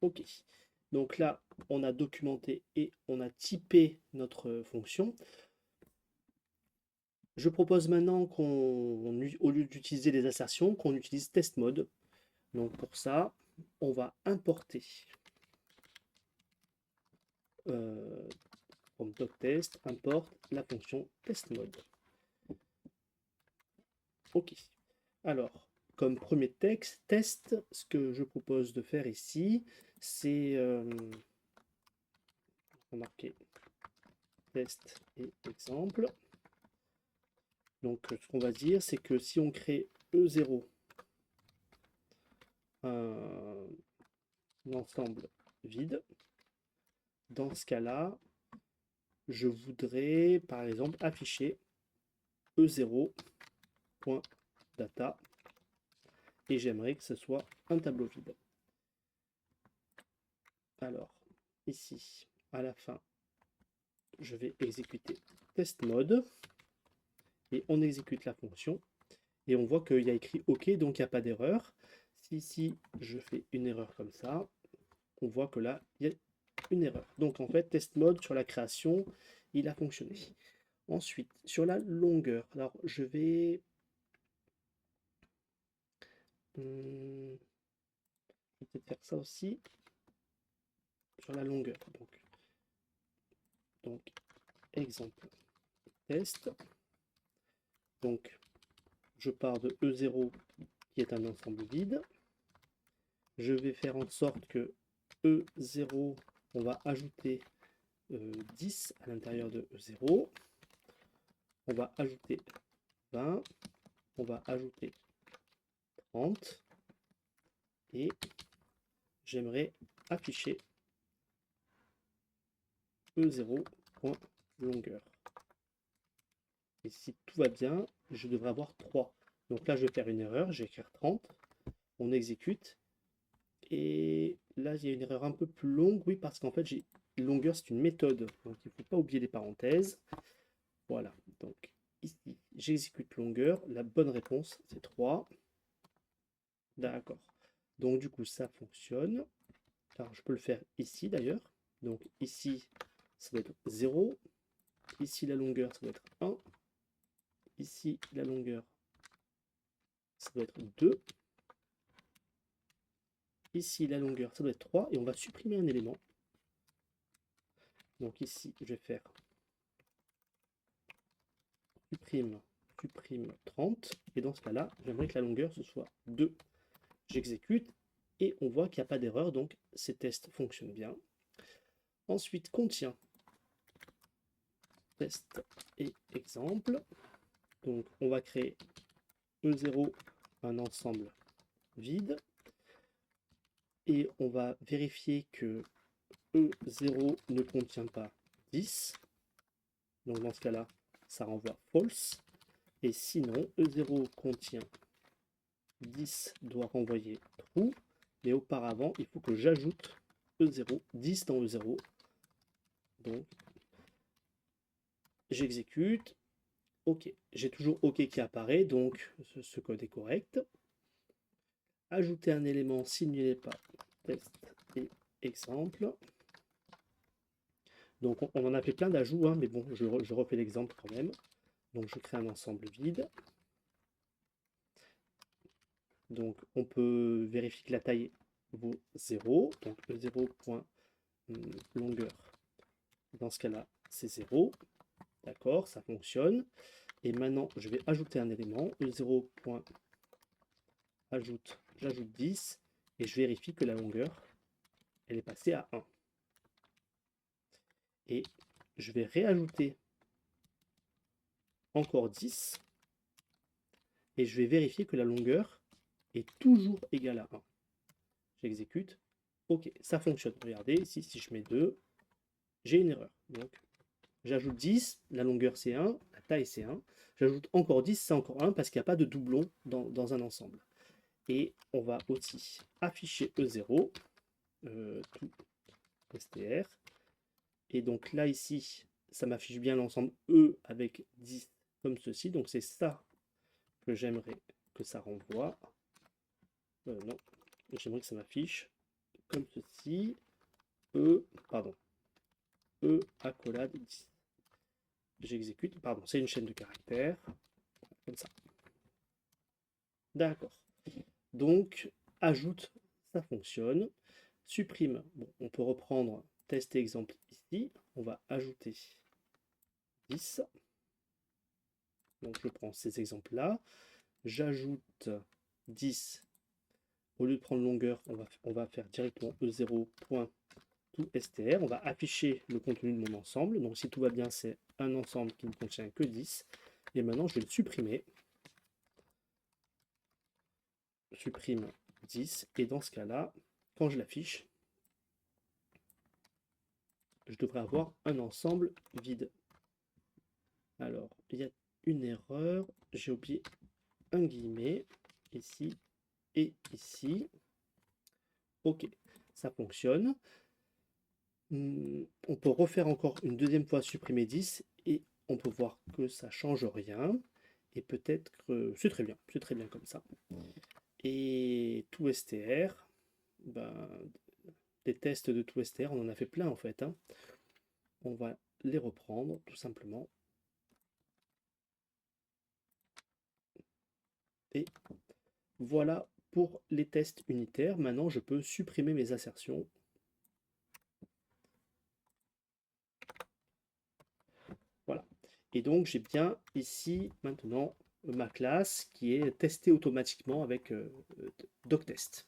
OK. Donc là, on a documenté et on a typé notre fonction. Je propose maintenant au lieu d'utiliser les assertions, qu'on utilise test mode. Donc pour ça, on va importer from doctest, importe la fonction test mode. OK. Alors, comme premier test, ce que je propose de faire ici, c'est marquer test et exemple. Donc, ce qu'on va dire, c'est que si on crée E0, un ensemble vide, dans ce cas-là, je voudrais, par exemple, afficher E0.data et j'aimerais que ce soit un tableau vide. Alors, ici, à la fin, je vais exécuter test mode et on exécute la fonction et on voit qu'il y a écrit OK, donc il n'y a pas d'erreur. Si ici je fais une erreur comme ça, on voit que là il y a une erreur. Donc en fait, test mode sur la création, il a fonctionné. Ensuite, sur la longueur, alors je vais peut-être faire ça aussi sur la longueur. Donc exemple test. Donc je pars de E0 qui est un ensemble vide. Je vais faire en sorte que E0, on va ajouter 10 à l'intérieur de E0. On va ajouter 20. On va ajouter 30. Et j'aimerais afficher E0.longueur. Et si tout va bien, je devrais avoir 3. Donc là, je vais faire une erreur, je vais écrire 30. On exécute. Et là, il y a une erreur un peu plus longue, oui, parce qu'en fait, longueur, c'est une méthode. Donc il ne faut pas oublier les parenthèses. Voilà, donc ici, j'exécute longueur. La bonne réponse, c'est 3. D'accord. Donc du coup, ça fonctionne. Alors, je peux le faire ici d'ailleurs. Donc ici, ça doit être 0. Ici, la longueur, ça doit être 1. Ici, la longueur, ça doit être 2. Ici, la longueur, ça doit être 3. Et on va supprimer un élément. Donc ici, je vais faire supprime 30. Et dans ce cas-là, j'aimerais que la longueur, ce soit 2. J'exécute et on voit qu'il n'y a pas d'erreur, donc ces tests fonctionnent bien. Ensuite, contient test et exemple. Donc on va créer E0, un ensemble vide. Et on va vérifier que E0 ne contient pas 10. Donc dans ce cas-là, ça renvoie false. Et sinon, E0 contient 10 doit renvoyer true. Mais auparavant, il faut que j'ajoute E0, 10 dans E0. Donc, j'exécute. OK. J'ai toujours OK qui apparaît, donc ce code est correct. Ajouter un élément s'il n'y est pas. Test et exemple. Donc on en a fait plein d'ajouts, hein, mais bon, je refais l'exemple quand même. Donc je crée un ensemble vide. Donc on peut vérifier que la taille vaut 0. Donc le 0.longueur, dans ce cas-là, c'est 0. D'accord, ça fonctionne. Et maintenant, je vais ajouter un élément. Le 0.ajoute, j'ajoute 10. Et je vérifie que la longueur, elle est passée à 1. Et je vais réajouter encore 10. Et je vais vérifier que la longueur est toujours égale à 1. J'exécute. OK, ça fonctionne. Regardez, ici, si je mets 2, j'ai une erreur. Donc, j'ajoute 10, la longueur c'est 1, la taille c'est 1. J'ajoute encore 10, c'est encore 1 parce qu'il n'y a pas de doublon dans un ensemble. Et on va aussi afficher E0, tout str. Et donc là, ici, ça m'affiche bien l'ensemble E avec 10 comme ceci. Donc c'est ça que j'aimerais que ça renvoie. Non, j'aimerais que ça m'affiche comme ceci. Pardon, accolade 10. J'exécute, pardon, c'est une chaîne de caractères, comme ça. D'accord. Donc, ajoute, ça fonctionne. Supprime, bon, on peut reprendre test et exemple ici. On va ajouter 10. Donc, je prends ces exemples-là. J'ajoute 10. Au lieu de prendre longueur, on va faire directement E0.toStr. On va afficher le contenu de mon ensemble. Donc, si tout va bien, c'est un ensemble qui ne contient que 10. Et maintenant, je vais le supprimer. Supprime 10. Et dans ce cas-là, quand je l'affiche, je devrais avoir un ensemble vide. Alors, il y a une erreur. J'ai oublié un guillemet ici et ici. Ok, ça fonctionne. On peut refaire encore une deuxième fois supprimer 10 et on peut voir que ça change rien. Et peut-être que c'est très bien comme ça. Et tout STR, ben, des tests de tout STR, on en a fait plein en fait, hein. On va les reprendre tout simplement. Et voilà pour les tests unitaires. Maintenant, je peux supprimer mes assertions. Voilà. Et donc, j'ai bien ici maintenant ma classe qui est testée automatiquement avec doctest.